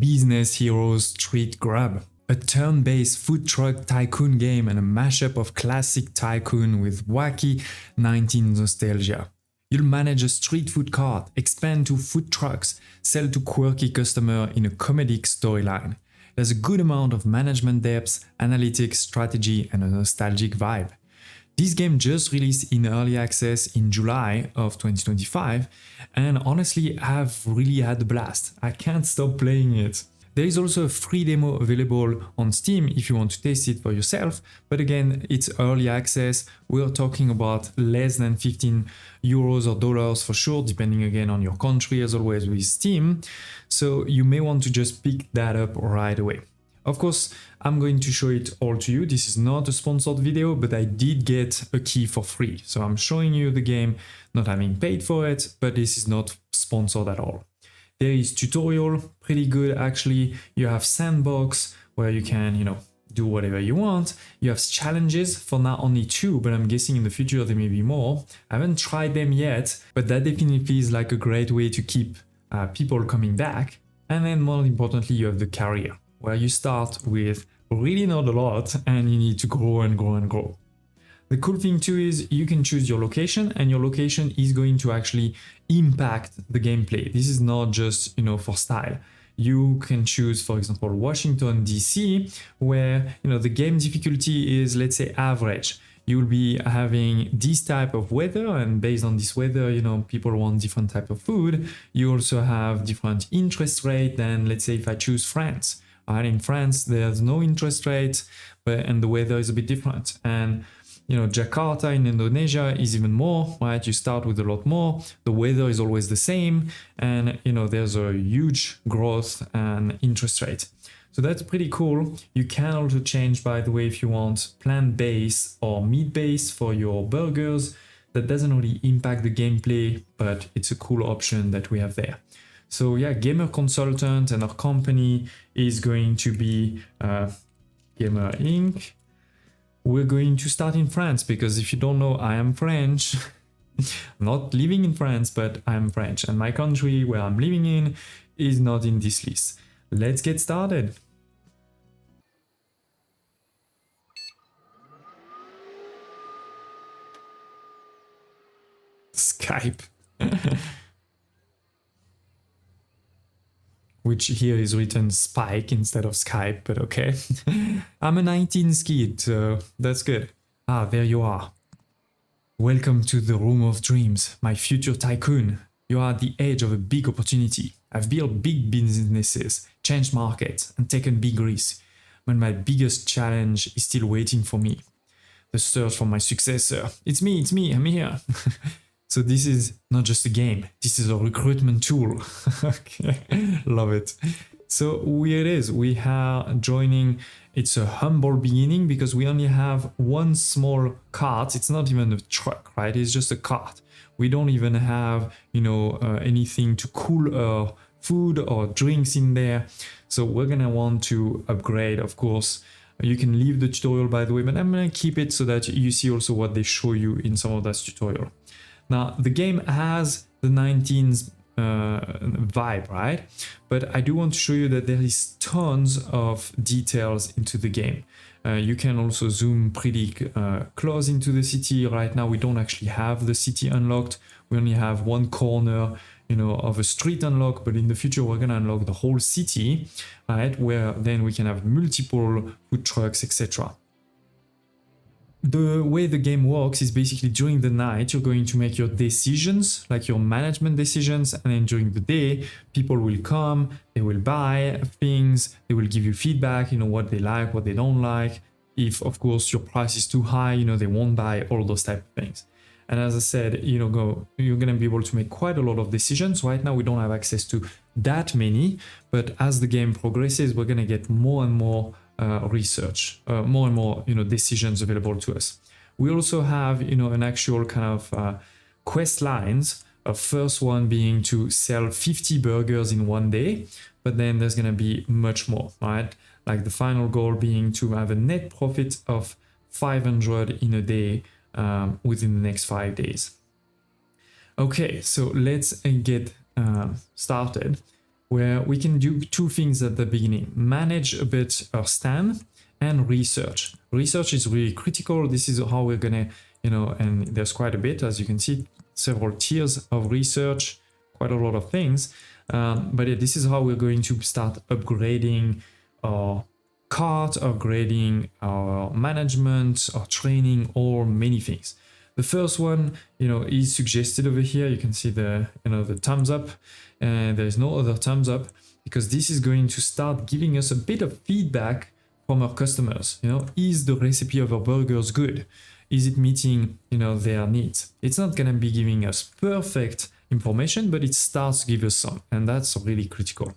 Business Heroes Street Grub, a turn-based food truck tycoon game and a mashup of classic tycoon with wacky 19 nostalgia. You'll manage a street food cart, expand to food trucks, sell to quirky customers in a comedic storyline. There's a good amount of management depth, analytics, strategy, and a nostalgic vibe. This game just released in early access in July of 2025, and honestly, I've really had a blast. I can't stop playing it. There is also a free demo available on Steam if you want to taste it for yourself, but again, it's early access. We're talking about less than 15 euros or dollars for sure, depending again on your country, as always with Steam. So you may want to just pick that up right away. Of course, I'm going to show it all to you. This is not a sponsored video, but I did get a key for free. So I'm showing you the game, not having paid for it, but this is not sponsored at all. There is tutorial, pretty good actually. You have sandbox where you can, do whatever you want. You have challenges, for now only 2, but I'm guessing in the future there may be more. I haven't tried them yet, but that definitely is like a great way to keep people coming back. And then more importantly, you have the career, where you start with really not a lot and you need to grow and grow and grow. The cool thing too is you can choose your location, and your location is going to actually impact the gameplay. This is not just, for style. You can choose, for example, Washington, DC, where, the game difficulty is, let's say, average. You'll be having this type of weather, and based on this weather, people want different type of food. You also have different interest rate than, let's say, if I choose France. In France, there's no interest rate, and the weather is a bit different. And Jakarta in Indonesia is even more, right? You start with a lot more. The weather is always the same, and there's a huge growth and interest rate. So that's pretty cool. You can also change, by the way, if you want plant-based or meat-based for your burgers. That doesn't really impact the gameplay, but it's a cool option that we have there. So yeah, Gamer Consultant, and our company is going to be Gamer Inc. We're going to start in France, because if you don't know, I am French. I'm not living in France, but I'm French, and my country where I'm living in is not in this list. Let's get started. Skype. Which here is written Spike instead of Skype, but okay. I'm a 19s kid, so that's good. Ah, there you are. Welcome to the room of dreams, my future tycoon. You are at the edge of a big opportunity. I've built big businesses, changed markets, and taken big risks. But my biggest challenge is still waiting for me. The search for my successor. It's me, I'm here. So this is not just a game, this is a recruitment tool. Okay, love it. So here it is, we are joining. It's a humble beginning because we only have one small cart. It's not even a truck, right? It's just a cart. We don't even have, anything to cool our food or drinks in there. So we're gonna want to upgrade, of course. You can leave the tutorial, by the way, but I'm gonna keep it so that you see also what they show you in some of that tutorial. Now, the game has the 19s vibe, right? But I do want to show you that there is tons of details into the game. You can also zoom pretty close into the city. Right now, we don't actually have the city unlocked. We only have one corner, of a street unlocked, but in the future, we're gonna unlock the whole city, right? Where then we can have multiple food trucks, etc. The way the game works is basically during the night, you're going to make your decisions, like your management decisions, and then during the day, people will come, they will buy things, they will give you feedback, what they like, what they don't like. If, of course, your price is too high, they won't buy, all those type of things. And as I said, you're going to be able to make quite a lot of decisions. Right now, we don't have access to that many, but as the game progresses, we're going to get more and more research, more and more decisions available to us. We also have an actual kind of quest lines. First one being to sell 50 burgers in one day, but then there's gonna be much more, right? Like the final goal being to have a net profit of 500 in a day within the next 5 days. Okay, so let's get started. where we can do two things at the beginning: manage a bit our stand and research. Research is really critical. This is how we're gonna, and there's quite a bit, as you can see, several tiers of research, quite a lot of things. But yeah, this is how we're going to start upgrading our cart, upgrading our management, our training, or many things. The first one, is suggested over here. You can see the, the thumbs up, and there's no other thumbs up, because this is going to start giving us a bit of feedback from our customers. Is the recipe of our burgers good? Is it meeting, their needs? It's not gonna be giving us perfect information, but it starts to give us some, and that's really critical.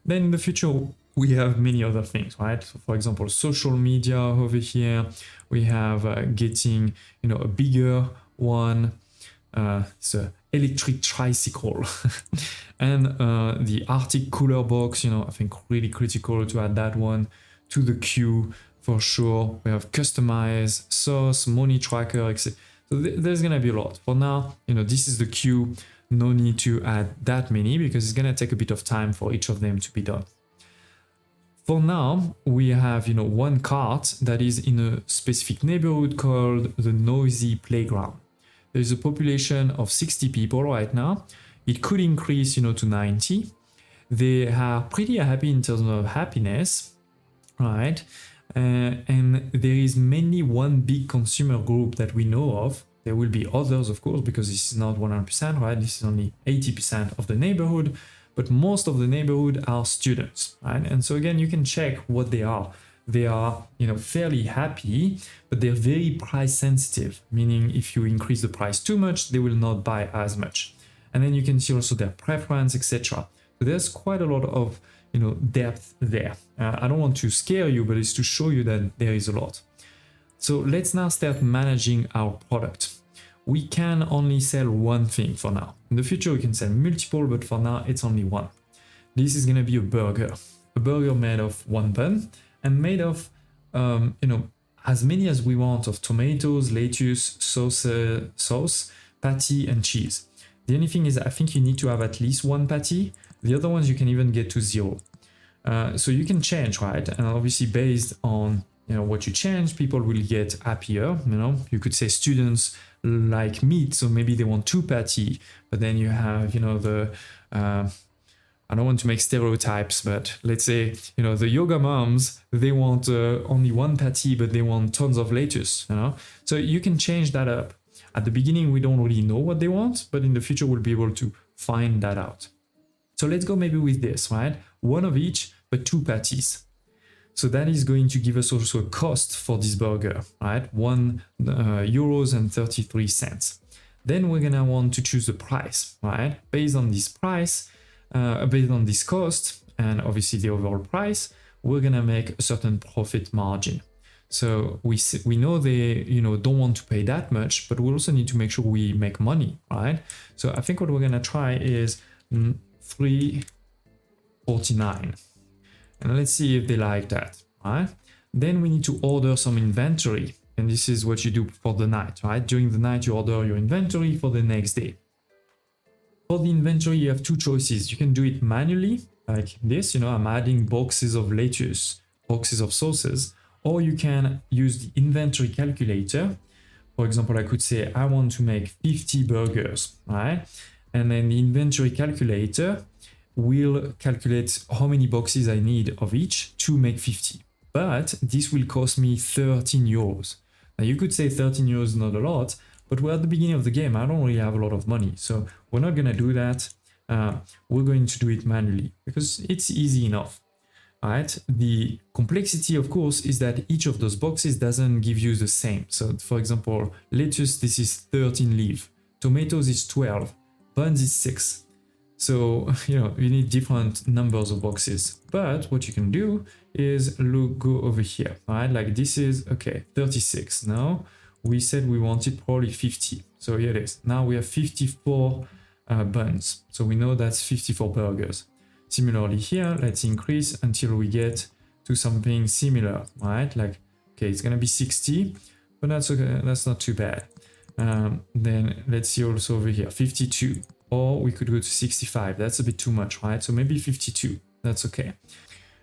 Then in the future, we have many other things, right? So for example, social media over here. We have getting, a bigger one. It's an electric tricycle. And the Arctic cooler box, I think really critical to add that one to the queue for sure. We have customize, sauce, money tracker, etc. So there's gonna be a lot. For now, this is the queue. No need to add that many because it's gonna take a bit of time for each of them to be done. For now, we have, one cart that is in a specific neighborhood called the Noisy Playground. There's a population of 60 people right now. It could increase, to 90. They are pretty happy in terms of happiness, right? And there is mainly one big consumer group that we know of. There will be others, of course, because this is not 100%, right? This is only 80% of the neighborhood. But most of the neighborhood are students, right? And so again, you can check what they are. They are, fairly happy, but they're very price sensitive, meaning if you increase the price too much, they will not buy as much. And then you can see also their preference, etc. So there's quite a lot of, depth there. I don't want to scare you, but it's to show you that there is a lot. So let's now start managing our product. We can only sell one thing for now. In the future, we can sell multiple, but for now, it's only one. This is gonna be a burger made of one bun and made of, as many as we want of tomatoes, lettuce, sauce, patty, and cheese. The only thing is I think you need to have at least one patty. The other ones you can even get to 0. So you can change, right? And obviously based on what you change, people will get happier. You could say students like meat, so maybe they want 2 patty, but then you have I don't want to make stereotypes, but let's say the yoga moms, they want only 1 patty, but they want tons of lettuce. So you can change that up. At the beginning, we don't really know what they want, but in the future, we'll be able to find that out. So let's go maybe with this, right? 1 of each, but 2 patties. So that is going to give us also a cost for this burger, right? €1.33. Then we're gonna want to choose the price, right? Based on this price, based on this cost, and obviously the overall price, we're gonna make a certain profit margin. So we know they don't want to pay that much, but we also need to make sure we make money, right? So I think what we're gonna try is $3.49. And let's see if they like that, right? Then we need to order some inventory. And this is what you do for the night, right? During the night, you order your inventory for the next day. For the inventory, you have 2 choices. You can do it manually, like this, I'm adding boxes of lettuce, boxes of sauces, or you can use the inventory calculator. For example, I could say, I want to make 50 burgers, right? And then the inventory calculator will calculate how many boxes I need of each to make 50. But this will cost me €13. Now you could say €13 is not a lot, but we're at the beginning of the game. I don't really have a lot of money. So we're not gonna do that. We're going to do it manually because it's easy enough, right? The complexity, of course, is that each of those boxes doesn't give you the same. So for example, lettuce, this is 13 leaf. Tomatoes is 12. Buns is 6. So, you need different numbers of boxes, but what you can do is go over here, right? Like this is, okay, 36. Now we said we wanted probably 50. So here it is. Now we have 54 buns. So we know that's 54 burgers. Similarly here, let's increase until we get to something similar, right? Like, okay, it's gonna be 60, but that's okay. That's not too bad. Then let's see also over here, 52. or we could go to 65. That's a bit too much, right? So maybe 52, that's okay.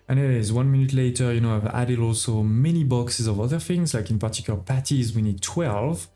And anyways, 1 minute later, you know, I've added also many boxes of other things, like in particular patties, we need 12.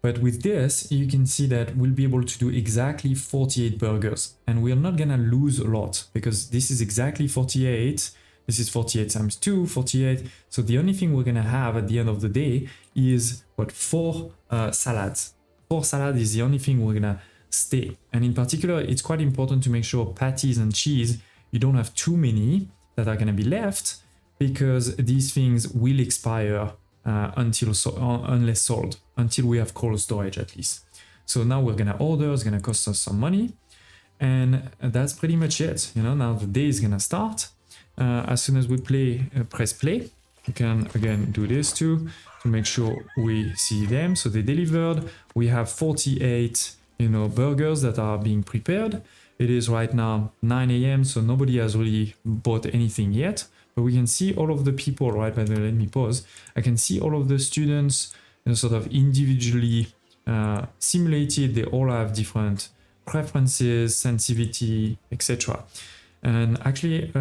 But with this, you can see that we'll be able to do exactly 48 burgers. And we're not gonna lose a lot because this is exactly 48. This is 48 times 2, 48. So the only thing we're gonna have at the end of the day is what, 4 salads. 4 salads is the only thing we're gonna stay. And in particular, it's quite important to make sure patties and cheese, you don't have too many that are gonna be left because these things will expire unless sold, until we have cold storage at least. So now we're gonna order, it's gonna cost us some money, and that's pretty much it. You know, now the day is gonna start. As soon as we press play, we can again do this too to make sure we see them. So they delivered. We have 48, you know, burgers that are being prepared. It is right now 9 a.m. so nobody has really bought anything yet. But we can see all of the people, right? By the way, let me pause. I can see all of the students, you know, sort of individually simulated. They all have different preferences, sensitivity, etc. And actually,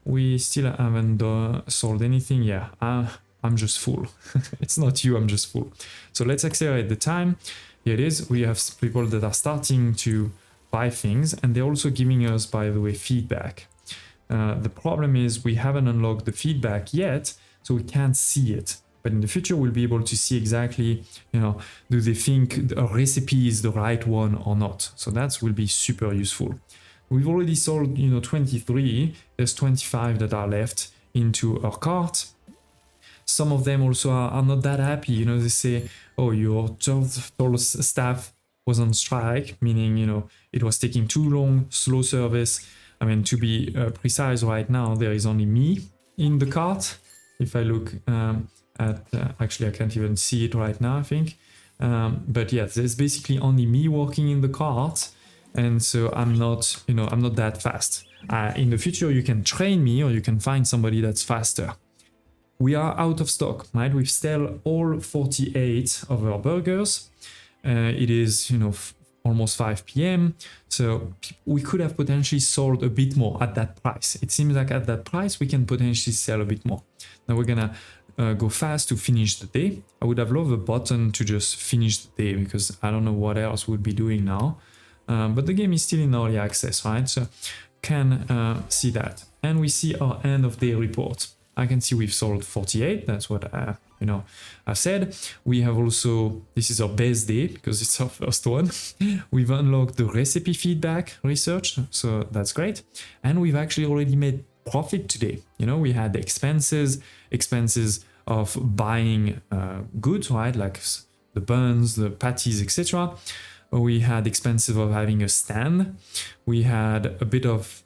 we still haven't sold anything. Yeah, I'm just full. It's not you, I'm just full. So let's accelerate the time. Here it is. We have people that are starting to buy things, and they're also giving us, by the way, feedback. The problem is we haven't unlocked the feedback yet, so we can't see it. But in the future, we'll be able to see exactly, you know, do they think a recipe is the right one or not? So that will be super useful. We've already sold, you know, 23. There's 25 that are left into our cart. Some of them also are not that happy. You know, they say, oh, your total staff was on strike, meaning, you know, it was taking too long, slow service. I mean, to be precise right now, there is only me in the cart. If I look actually, I can't even see it right now, I think. But yeah, there's basically only me working in the cart. And so I'm not, you know, I'm not that fast. In the future, you can train me or you can find somebody that's faster. We are out of stock, right? We've still all 48 of our burgers. It is, you know, almost 5 p.m. So we could have potentially sold a bit more at that price. It seems like at that price, we can potentially sell a bit more. Now we're gonna go fast to finish the day. I would have loved a button to just finish the day because I don't know what else we'll be doing now. But the game is still in early access, right? So can see that. And we see our end of day report. I can see we've sold 48. That's what you know, I said. We have also, this is our best day because it's our first one. We've unlocked the recipe feedback research, so that's great. And we've actually already made profit today. You know, we had expenses of buying goods, right? Like the buns, the patties, etc. We had expenses of having a stand. We had a bit of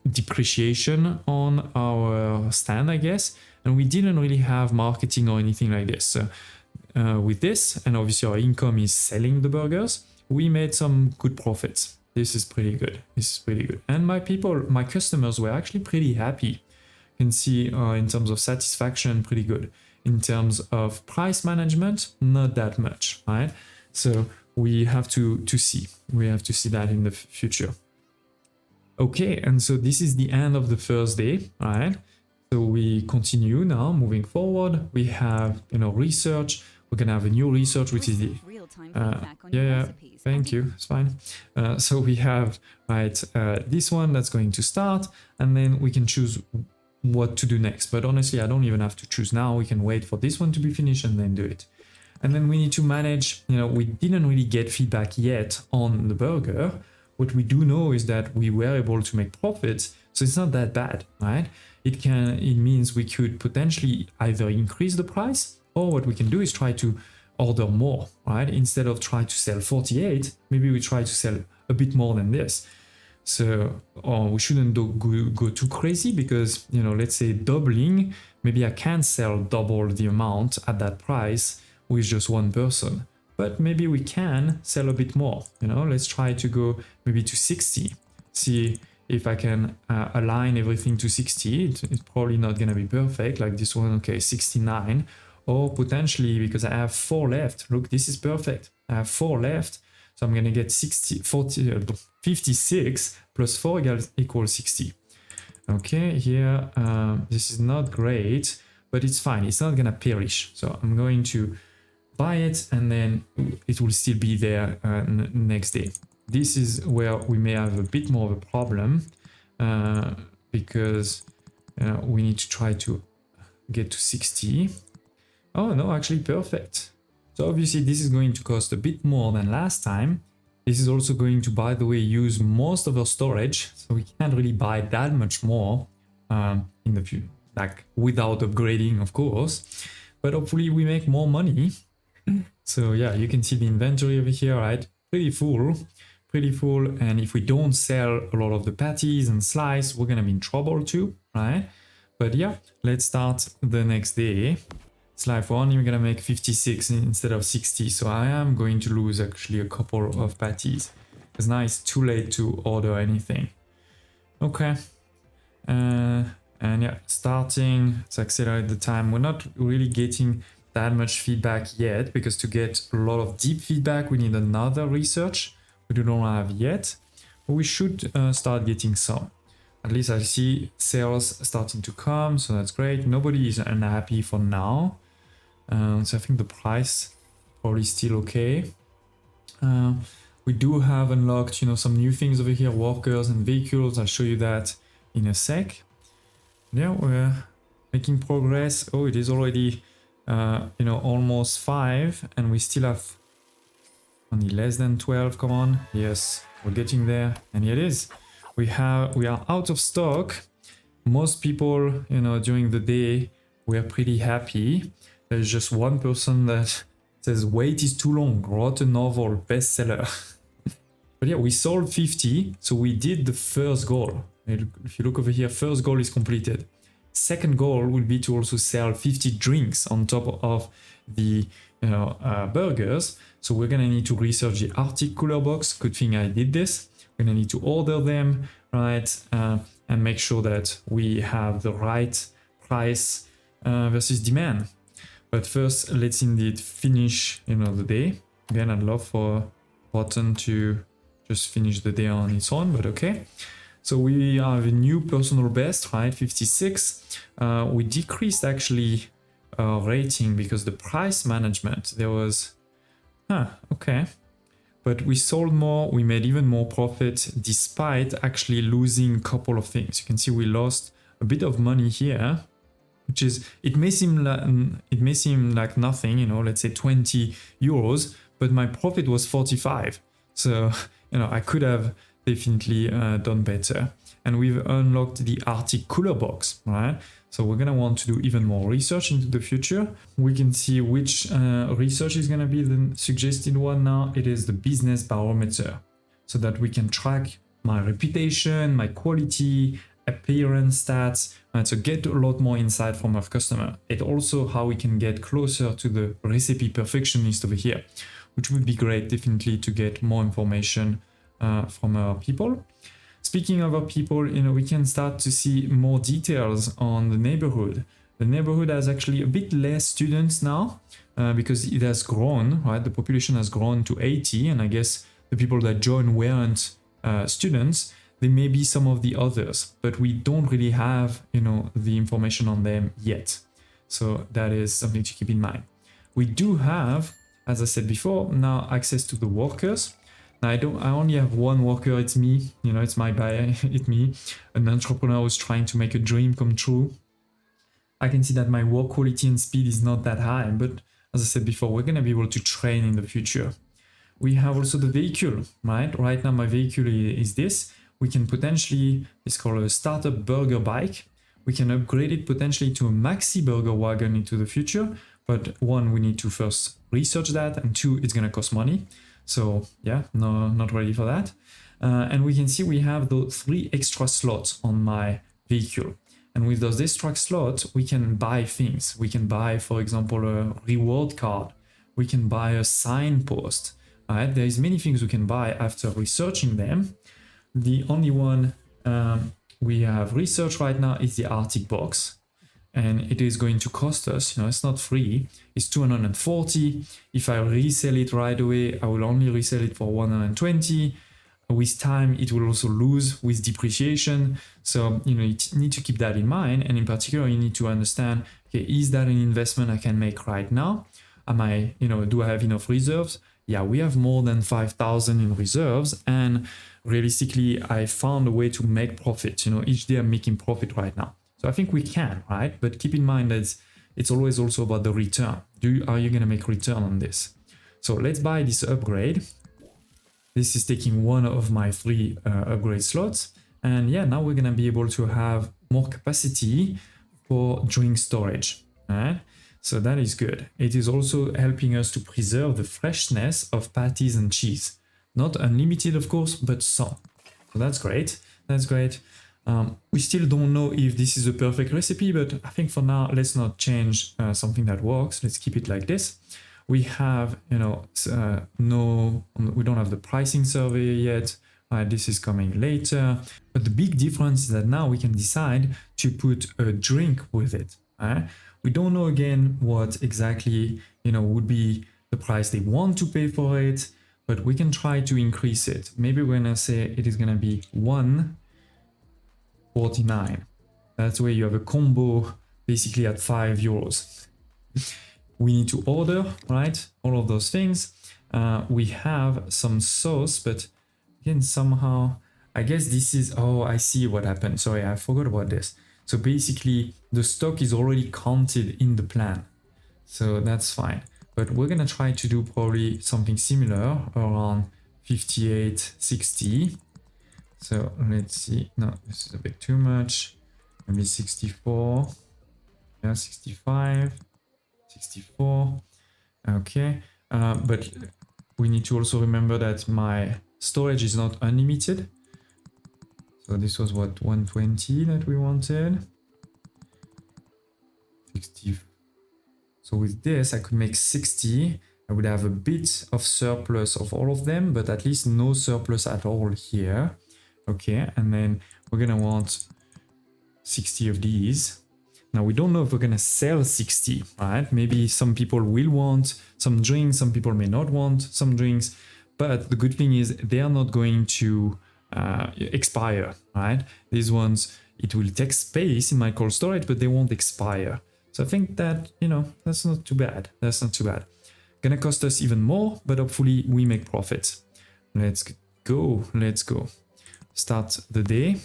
depreciation on our stand, I guess, and we didn't really have marketing or anything like this. So with this, and obviously our income is selling the burgers, we made some good profits. This is pretty good. This is pretty good. And my customers were actually pretty happy. You can see in terms of satisfaction, pretty good. In terms of price management, not that much, right? So we have to see. We have to see that in the future. Okay, and so this is the end of the first day, right? So we continue now, moving forward. We have, you know, research. We're gonna have a new research, which is the thank you, it's fine. So we have this one that's going to start, and then we can choose what to do next. But honestly, I don't even have to choose now. We can wait for this one to be finished and then do it. And then we need to manage, you know, we didn't really get feedback yet on the burger. What we do know is that we were able to make profits, so it's not that bad, right? It means we could potentially either increase the price, or what we can do is try to order more, right? Instead of try to sell 48, maybe we try to sell a bit more than this. So we shouldn't go too crazy because, you know, let's say doubling, maybe I can't sell double the amount at that price with just one person. But maybe we can sell a bit more, you know, let's try to go maybe to 60. See if I can align everything to 60. It's probably not going to be perfect like this one. Okay, 69. Or potentially, because I have 4 left. Look, this is perfect. I have 4 left. So I'm going to get 56 plus 4 equals 60. Okay, here, this is not great, but it's fine. It's not going to perish. So I'm going to buy it, and then it will still be there next day. This is where we may have a bit more of a problem, because we need to try to get to 60. Oh no, actually perfect. So obviously this is going to cost a bit more than last time. This is also going to, by the way, use most of our storage, so we can't really buy that much more in the future, like without upgrading, of course. But hopefully we make more money. So yeah, you can see the inventory over here, right? Pretty full. And if we don't sell a lot of the patties and slice, we're gonna be in trouble too, right? But yeah, let's start the next day. It's life one, you're gonna make 56 instead of 60. So I am going to lose actually a couple of patties, because now it's too late to order anything. Okay. And yeah, starting to accelerate the time. We're not really getting that much feedback yet, because to get a lot of deep feedback, we need another research we don't have yet, but we should start getting some. At least I see sales starting to come, so that's great. Nobody is unhappy for now. So I think the price probably still okay. We do have unlocked, some new things over here, workers and vehicles. I'll show you that in a sec. Yeah, we're making progress. Oh, it is already, almost 5, and we still have only less than 12. Come on. Yes, we're getting there. And here it is. We are out of stock. Most people, during the day, we are pretty happy. There's just one person that says wait is too long, wrote a novel, bestseller. But yeah, we sold 50, so we did the first goal. If you look over here, first goal is completed. Second goal will be to also sell 50 drinks on top of the burgers. So we're gonna need to research the Arctic cooler box. Good thing I did this. We're gonna need to order them, right? And make sure that we have the right price versus demand. But first, let's indeed finish, the day. Again, I'd love for Button to just finish the day on its own, but okay. So we have a new personal best, right? 56. We decreased actually rating because the price management, there was, okay. But we sold more, we made even more profit despite actually losing a couple of things. You can see we lost a bit of money here, which is, it may seem like nothing, let's say 20 euros, but my profit was 45. So, I could have definitely done better. And we've unlocked the Arctic cooler box, right? So we're gonna want to do even more research into the future. We can see which research is gonna be the suggested one now. It is the business barometer, so that we can track my reputation, my quality, appearance stats, and so get a lot more insight from our customer. It also how we can get closer to the recipe perfectionist over here, which would be great definitely to get more information from our people. Speaking of our people, we can start to see more details on the neighborhood. The neighborhood has actually a bit less students now because it has grown, right? The population has grown to 80, and I guess the people that joined weren't students. They may be some of the others, but we don't really have, the information on them yet. So that is something to keep in mind. We do have, as I said before, now access to the workers. Now I only have one worker, it's me, it's my buyer, it's me, an entrepreneur who's trying to make a dream come true. I can see that my work quality and speed is not that high, but as I said before, we're gonna be able to train in the future. We have also the vehicle, right? Right now my vehicle is this. We can potentially, it's called a startup burger bike. We can upgrade it potentially to a maxi burger wagon into the future, but one, we need to first research that, and two, it's gonna cost money. So yeah, no, not ready for that. And we can see we have the 3 extra slots on my vehicle. And with those extra slots, we can buy things. We can buy, for example, a reward card. We can buy a signpost. Right? There is many things we can buy after researching them. The only one we have researched right now is the Arctic box. and it is going to cost us, it's not free, it's 240. If I resell it right away, I will only resell it for 120. With time, it will also lose with depreciation. So, you need to keep that in mind. And in particular, you need to understand, okay, is that an investment I can make right now? Do I have enough reserves? Yeah, we have more than 5,000 in reserves. And realistically, I found a way to make profit. Each day I'm making profit right now. So I think we can, right? But keep in mind that it's always also about the return. Are you going to make return on this? So let's buy this upgrade. This is taking one of my 3 upgrade slots. And yeah, now we're going to be able to have more capacity for drink storage. Right? So that is good. It is also helping us to preserve the freshness of patties and cheese. Not unlimited, of course, but some. So that's great. That's great. We still don't know if this is a perfect recipe, but I think for now, let's not change something that works. Let's keep it like this. We have, we don't have the pricing survey yet. This is coming later. But the big difference is that now we can decide to put a drink with it. We don't know again what exactly, would be the price they want to pay for it, but we can try to increase it. Maybe we're gonna say it is gonna be 1.49. That's where you have a combo basically at €5. We need to order, right? All of those things. We have some sauce, but again, somehow, I guess this is, oh, I see what happened. Sorry, I forgot about this. So basically, the stock is already counted in the plan. So that's fine. But we're gonna try to do probably something similar around 58.60. So let's see. No, this is a bit too much. Maybe 64. Yeah, 65. 64. Okay. But we need to also remember that my storage is not unlimited. So this was what, 120 that we wanted. 60. So with this, I could make 60. I would have a bit of surplus of all of them, but at least no surplus at all here. Okay, and then we're gonna want 60 of these. Now we don't know if we're gonna sell 60, right? Maybe some people will want some drinks, some people may not want some drinks, but the good thing is they are not going to expire, right? These ones, it will take space in my cold storage, but they won't expire. So I think that, that's not too bad. That's not too bad. Gonna cost us even more, but hopefully we make profits. Let's go. Let's go. Start the day.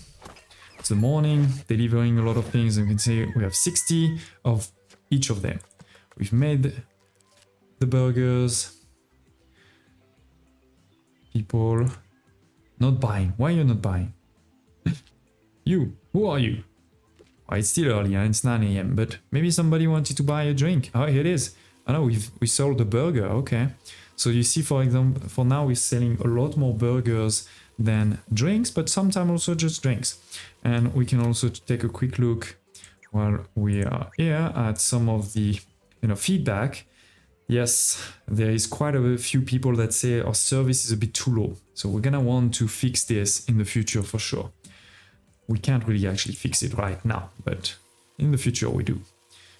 It's the morning, delivering a lot of things. You can see we have 60 of each of them. We've made the burgers. People not buying. Why are you not buying? You, who are you? Oh, it's still early, it's 9 AM, but maybe somebody wanted to buy a drink. Oh, here it is. I know we sold the burger. Okay. So you see, for example, for now we're selling a lot more burgers than drinks, but sometimes also just drinks. And we can also take a quick look while we are here at some of the feedback. Yes, there is quite a few people that say our service is a bit too low. So we're gonna want to fix this in the future for sure. We can't really actually fix it right now, but in the future we do.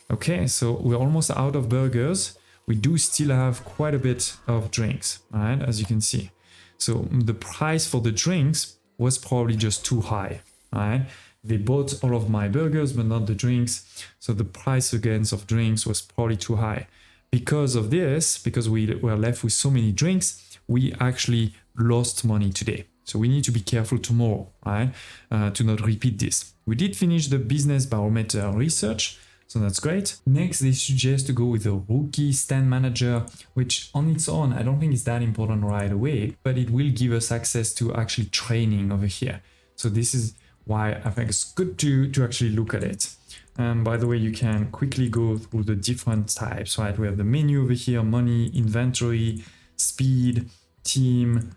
Okay, so we're almost out of burgers. We do still have quite a bit of drinks, right? As you can see. So the price for the drinks was probably just too high, right? They bought all of my burgers, but not the drinks. So the price against of drinks was probably too high. Because of this, because we were left with so many drinks, we actually lost money today. So we need to be careful tomorrow, right? To not repeat this. We did finish the business barometer research. So that's great. Next, they suggest to go with a rookie stand manager, which on its own, I don't think is that important right away, but it will give us access to actually training over here. So this is why I think it's good to actually look at it. And by the way, you can quickly go through the different types, right? We have the menu over here, money, inventory, speed, team,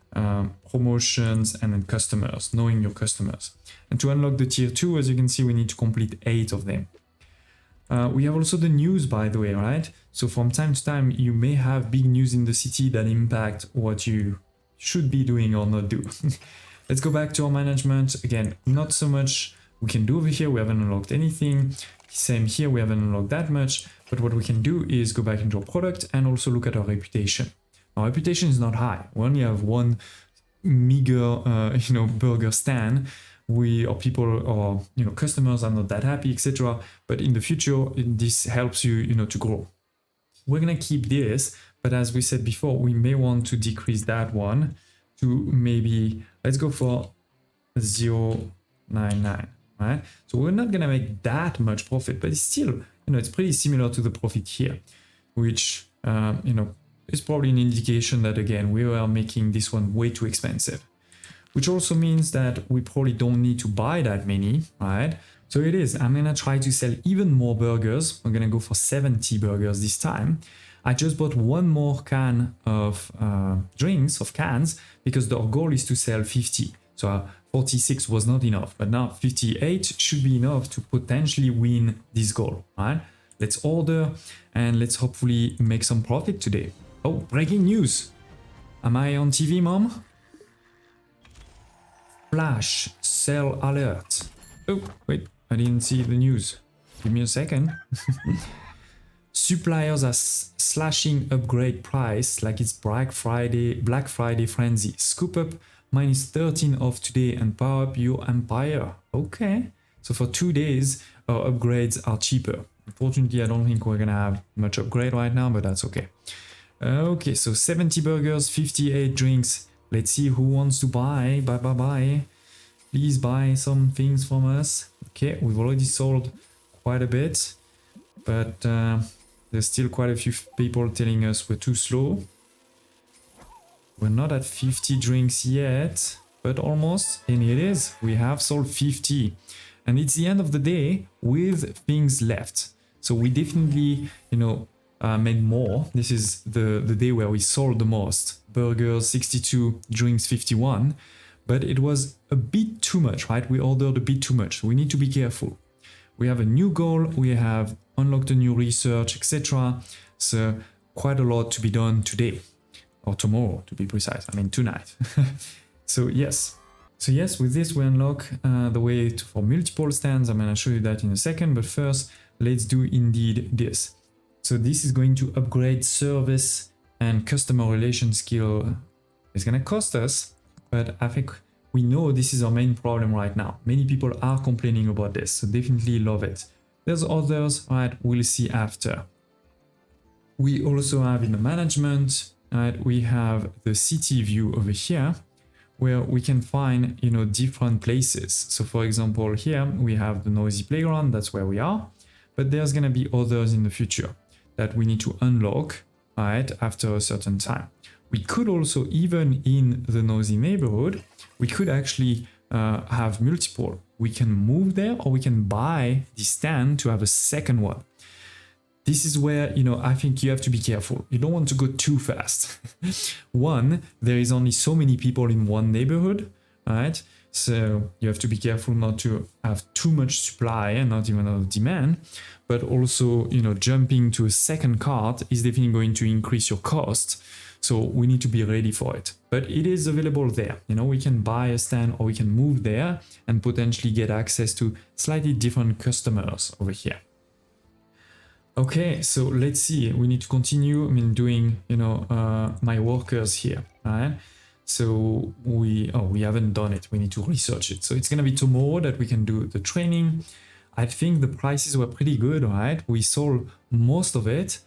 promotions, and then customers, knowing your customers. And to unlock the tier 2, as you can see, we need to complete 8 of them. We have also the news, by the way, right? So from time to time, you may have big news in the city that impact what you should be doing or not do. Let's go back to our management. Again, not so much we can do over here. We haven't unlocked anything. Same here, we haven't unlocked that much. But what we can do is go back into our product and also look at our reputation. Our reputation is not high. We only have one meager, burger stand. Our people or customers are not that happy, etc. But in the future, this helps you, to grow. We're gonna keep this, but as we said before, we may want to decrease that one to maybe, let's go for 0.99, right? So we're not gonna make that much profit, but it's still, it's pretty similar to the profit here, which, is probably an indication that, again, we are making this one way too expensive, which also means that we probably don't need to buy that many, right? So it is, I'm gonna try to sell even more burgers. We're gonna go for 70 burgers this time. I just bought one more can of drinks, of cans, because our goal is to sell 50. So 46 was not enough, but now 58 should be enough to potentially win this goal, right? Let's order and let's hopefully make some profit today. Oh, breaking news. Am I on TV, Mom? Flash, sell alert. Oh, wait, I didn't see the news. Give me a second. Suppliers are slashing upgrade price like it's Black Friday frenzy. Scoop up -13 off today and power up your empire. Okay, so for 2 days, our upgrades are cheaper. Unfortunately, I don't think we're gonna have much upgrade right now, but that's okay. Okay, so 70 burgers, 58 drinks. Let's see who wants to buy. Bye. Please buy some things from us. Okay, we've already sold quite a bit, but there's still quite a few people telling us we're too slow. We're not at 50 drinks yet, but almost, and it is. We have sold 50, and it's the end of the day with things left. So we definitely, made more. This is the day where we sold the most. Burgers 62, drinks 51, but it was a bit too much, right? We ordered a bit too much. We need to be careful. We have a new goal. We have unlocked a new research, etc. So quite a lot to be done today. Or tomorrow, to be precise. I mean, tonight. So yes, with this we unlock the way for multiple stands. I'm gonna show you that in a second, but first, let's do indeed this. So this is going to upgrade service and customer relation skill. It's gonna cost us, but I think we know this is our main problem right now. Many people are complaining about this, so definitely love it. There's others, right, we'll see after. We also have in the management, right, we have the city view over here, where we can find, different places. So for example, here we have the noisy playground, that's where we are, but there's gonna be others in the future that we need to unlock, right, after a certain time. We could also, even in the noisy neighborhood, we could actually have multiple. We can move there, or we can buy the stand to have a second one. This is where, I think you have to be careful. You don't want to go too fast. One, there is only so many people in one neighborhood, right? So you have to be careful not to have too much supply and not even enough demand. But also, jumping to a second cart is definitely going to increase your cost. So we need to be ready for it. But it is available there. We can buy a stand, or we can move there and potentially get access to slightly different customers over here. Okay, so let's see. We need to continue. Doing, my workers here, right? So we haven't done it. We need to research it. So it's gonna be tomorrow that we can do the training. I think the prices were pretty good, right? We sold most of it.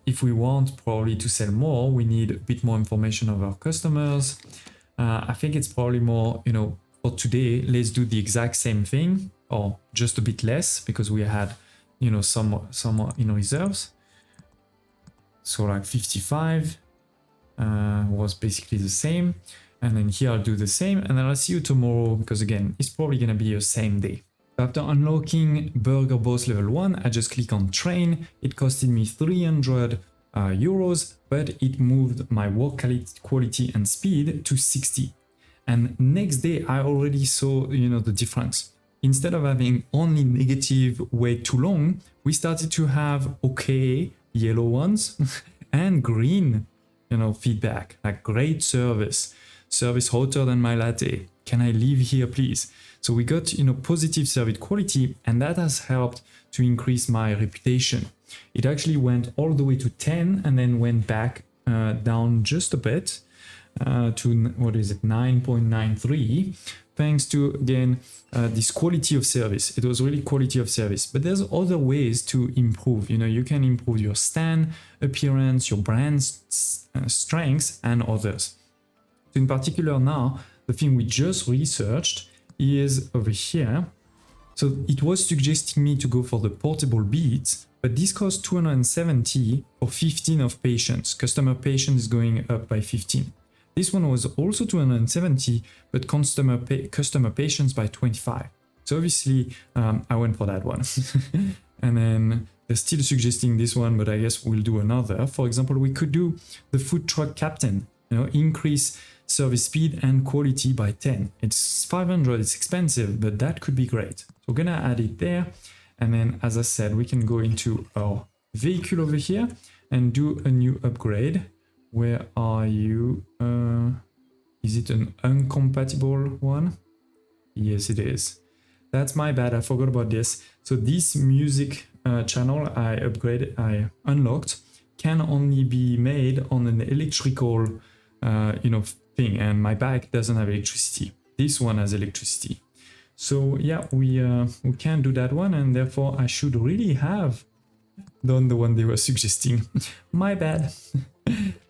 If we want probably to sell more, we need a bit more information of our customers. I think it's probably more, for today, let's do the exact same thing, or just a bit less, because we had, some in reserves. So like 55 was basically the same. And then here I'll do the same, and then I'll see you tomorrow, because again, it's probably gonna be a same day. After unlocking Burger Boss level 1, I just click on train. It costed me 300 euros, but it moved my work quality and speed to 60. And next day, I already saw, the difference. Instead of having only negative way too long, we started to have okay yellow ones and green, feedback, like great service hotter than my latte. Can I leave here, please? So we got, you know, positive service quality, and that has helped to increase my reputation. It actually went all the way to 10 and then went back down just a bit to, what is it, 9.93, thanks to, again, this quality of service. It was really quality of service. But there's other ways to improve. You know, you can improve your stand appearance, your brand strengths, and others. So in particular now, the thing we just researched is over here. So it was suggesting me to go for the portable beats, but this costs 270 for 15 of patients. Customer patients is going up by 15. This one was also 270, but customer patients by 25. So obviously I went for that one. And then they're still suggesting this one, but I guess we'll do another. For example, we could do the food truck captain, you know, increase service speed and quality by 10. It's 500, it's expensive, but that could be great. So we're gonna add it there. And then, as I said, we can go into our vehicle over here and do a new upgrade. Where are you? Is it an uncompatible one? Yes, it is. That's my bad, I forgot about this. So this music channel I unlocked can only be made on an electrical, you know, thing, and my bike doesn't have electricity. This one has electricity. So yeah, we can't do that one, and therefore I should really have done the one they were suggesting. My bad.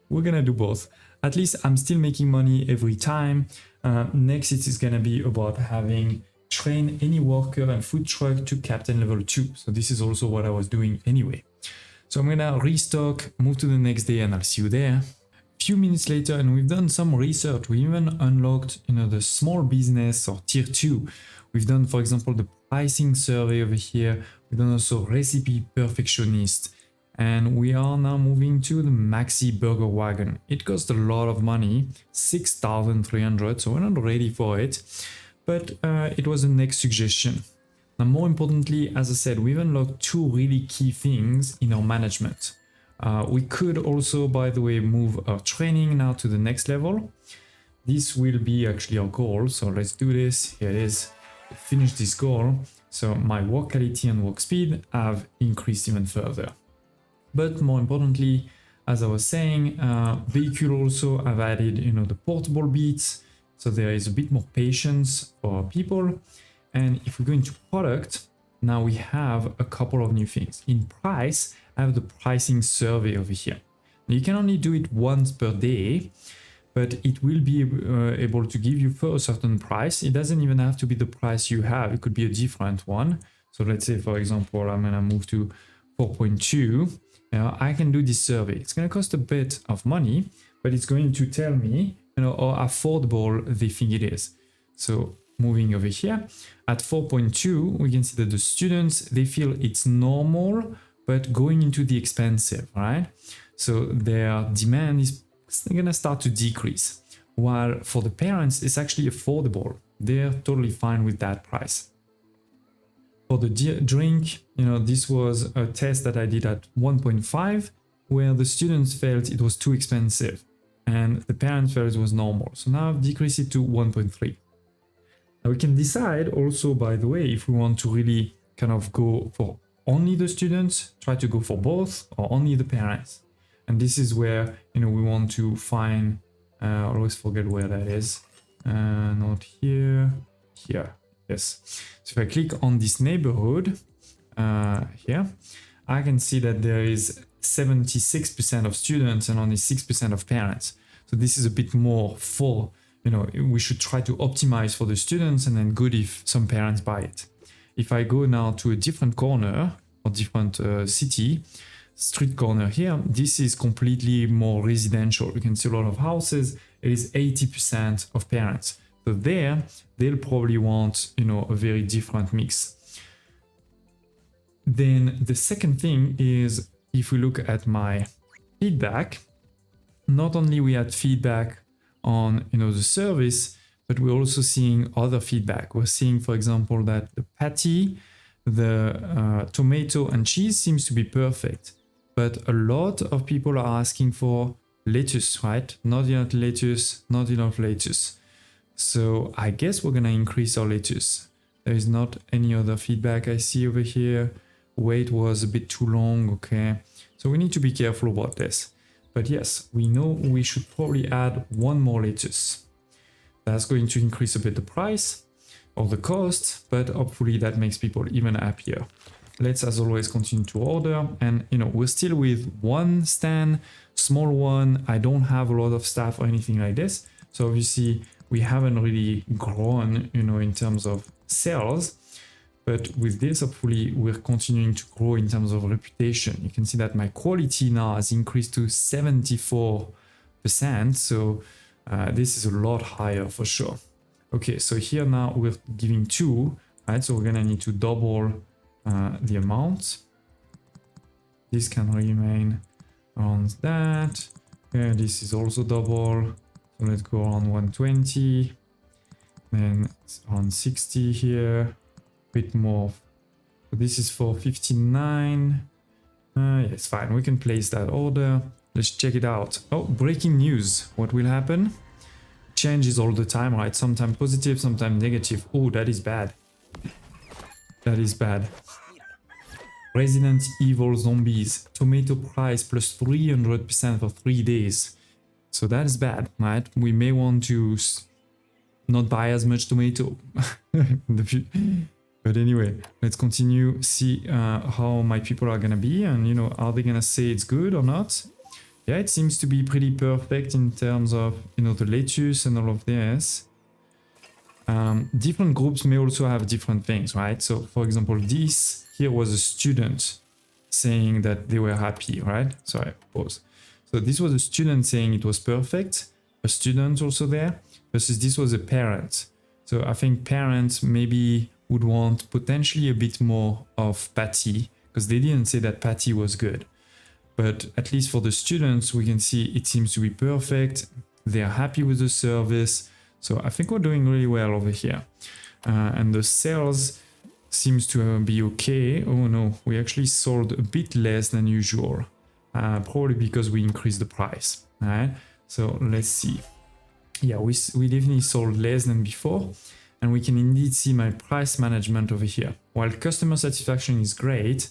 We're gonna do both. At least I'm still making money every time. Next it is gonna be about having train any worker and food truck to captain level 2. So this is also what I was doing anyway. So I'm gonna restock, move to the next day, and I'll see you there. Few minutes later, and we've done some research. We even unlocked, you know, the small business or tier 2. We've done, for example, the pricing survey over here. We've done also recipe perfectionist, and we are now moving to the maxi burger wagon. It cost a lot of money, 6,300, so we're not ready for it, but it was the next suggestion. Now, more importantly, as I said, we've unlocked 2 really key things in our management. We could also, by the way, move our training now to the next level. This will be actually our goal, so let's do this. Here it is. Finish this goal. So my work quality and work speed have increased even further. But more importantly, as I was saying, vehicle also have added, you know, the portable beats. So there is a bit more patience for people. And if we go into product, now we have a couple of new things. In price, I have the pricing survey over here. Now, you can only do it once per day, but it will be able to give you for a certain price. It doesn't even have to be the price you have. It could be a different one. So let's say, for example, I'm gonna move to 4.2. Now I can do this survey. It's gonna cost a bit of money, but it's going to tell me, you know, how affordable they think it is. So moving over here at 4.2, we can see that the students, they feel it's normal, but going into the expensive, right? So their demand is gonna start to decrease, while for the parents, it's actually affordable. They're totally fine with that price. For the drink, you know, this was a test that I did at 1.5, where the students felt it was too expensive and the parents felt it was normal. So now I've decreased it to 1.3. Now we can decide also, by the way, if we want to really kind of go for only the students, try to go for both, or only the parents. And this is where, you know, we want to find, I always forget where that is. Not here, here, yes. So if I click on this neighborhood here, I can see that there is 76% of students and only 6% of parents. So this is a bit more full. You know, we should try to optimize for the students, and then good if some parents buy it. If I go now to a different corner or different city, street corner here, this is completely more residential. You can see a lot of houses. It is 80% of parents. So there, they'll probably want, you know, a very different mix. Then the second thing is, if we look at my feedback, not only we had feedback on, you know, the service, but we're also seeing other feedback. We're seeing, for example, that the patty, the tomato and cheese seems to be perfect, but a lot of people are asking for lettuce, right? Not enough lettuce, not enough lettuce. So I guess we're gonna increase our lettuce. There is not any other feedback I see over here. Wait was a bit too long, okay. So we need to be careful about this. But yes, we know we should probably add one more lettuce. That's going to increase a bit the price or the cost, but hopefully that makes people even happier. Let's, as always, continue to order. And, you know, we're still with one stand, small one. I don't have a lot of staff or anything like this. So obviously we haven't really grown, you know, in terms of sales. But with this, hopefully we're continuing to grow in terms of reputation. You can see that my quality now has increased to 74%. So this is a lot higher for sure. Okay, so here now we're giving 2, right? So we're gonna need to double the amount. This can remain on that. Yeah, this is also double. So let's go on 120. Then it's on 60 here. Bit more. So this is for 59. Yeah, it's fine. We can place that order. Let's check it out. Oh, breaking news. What will happen? Changes all the time, right? Sometimes positive, sometimes negative. Oh, that is bad. That is bad. Resident Evil Zombies. Tomato price plus 300% for 3 days. So that is bad, right? We may want to not buy as much tomato in the future. But anyway, let's continue, see how my people are gonna be, and you know, are they gonna say it's good or not? Yeah, it seems to be pretty perfect in terms of, you know, the lettuce and all of this. Different groups may also have different things, right? So for example, this here was a student saying that they were happy, right? Sorry, pause. So this was a student saying it was perfect, a student also there, versus this was a parent. So I think parents maybe would want potentially a bit more of patty, because they didn't say that patty was good. But at least for the students, we can see it seems to be perfect. They're happy with the service. So I think we're doing really well over here. And the sales seems to be okay. Oh no, we actually sold a bit less than usual. Probably because we increased the price. All right, so let's see. Yeah, we definitely sold less than before. And we can indeed see my price management over here. While customer satisfaction is great,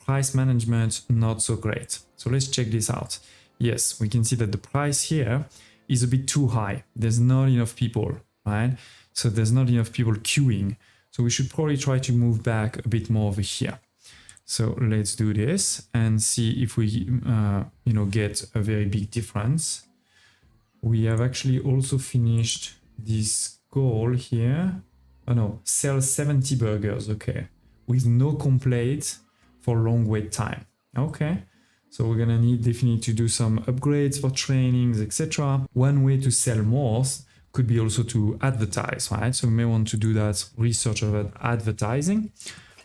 price management not so great. So let's check this out. Yes, we can see that the price here is a bit too high. There's not enough people, right? So there's not enough people queuing. So we should probably try to move back a bit more over here. So let's do this and see if we, you know, get a very big difference. We have actually also finished this goal here. Oh no, sell 70 burgers, okay. With no complaint for long wait time. Okay, so we're gonna need definitely to do some upgrades for trainings, etc. One way to sell more could be also to advertise, right? So we may want to do that research about advertising,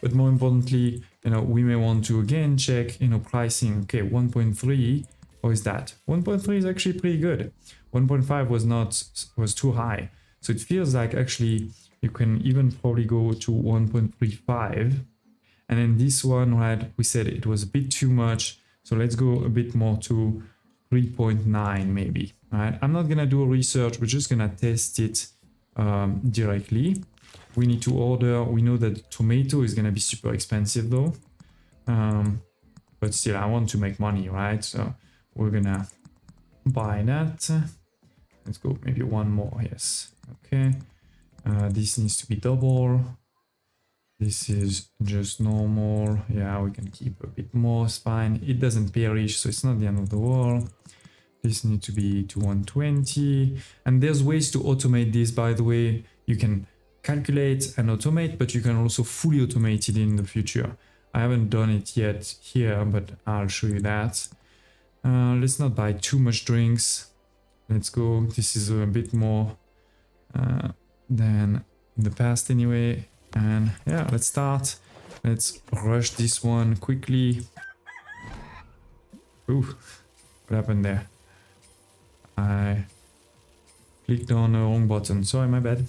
but more importantly, you know, we may want to again check, you know, pricing. Okay, 1.3, how is that? 1.3 is actually pretty good. 1.5 was too high. So it feels like actually you can even probably go to 1.35. And then this one, right, we said it was a bit too much. So let's go a bit more to 3.9 maybe, right? I'm not gonna do a research, we're just gonna test it directly. We need to order, we know that tomato is gonna be super expensive though. But still, I want to make money, right? So we're gonna buy that. Let's go maybe one more, yes. Okay, this needs to be double. This is just normal. Yeah, we can keep a bit more, it's fine. It doesn't perish, so it's not the end of the world. This needs to be to 120. And there's ways to automate this, by the way. You can calculate and automate, but you can also fully automate it in the future. I haven't done it yet here, but I'll show you that. Let's not buy too much drinks. Let's go. This is a bit more than in the past anyway. And yeah, let's start. Let's rush this one quickly. Ooh, what happened there? I clicked on the wrong button. Sorry, my bad.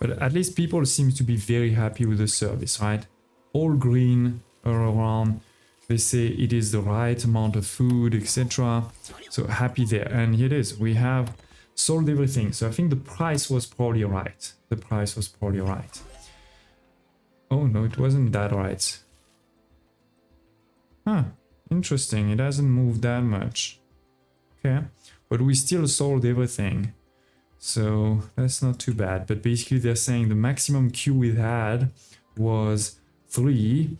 But at least people seem to be very happy with the service, right? All green all around. They say it is the right amount of food, etc. So happy there. And here it is. We have sold everything. So I think the price was probably right. The price was probably right. Oh no, it wasn't that right. Huh, interesting. It hasn't moved that much. Okay, but we still sold everything. So that's not too bad. But basically they're saying the maximum queue we had was 3.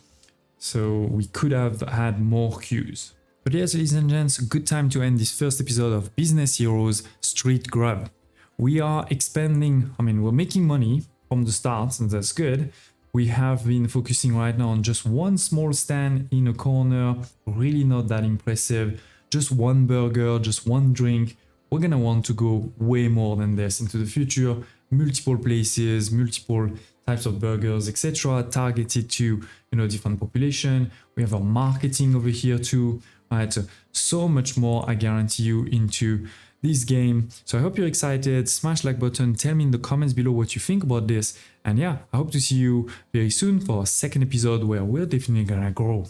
So we could have had more queues. But yes, ladies and gents, good time to end this first episode of Business Heroes Street Grub. We are expanding, we're making money from the start, and that's good. We have been focusing right now on just one small stand in a corner, really not that impressive. Just one burger, just one drink. We're gonna want to go way more than this into the future. Multiple places, multiple types of burgers, etc. targeted to, different population. We have our marketing over here too, right? So much more, I guarantee you, into this game. So I hope you're excited. Smash like button. Tell me in the comments below what you think about this. And yeah, I hope to see you very soon for a second episode where we're definitely gonna grow.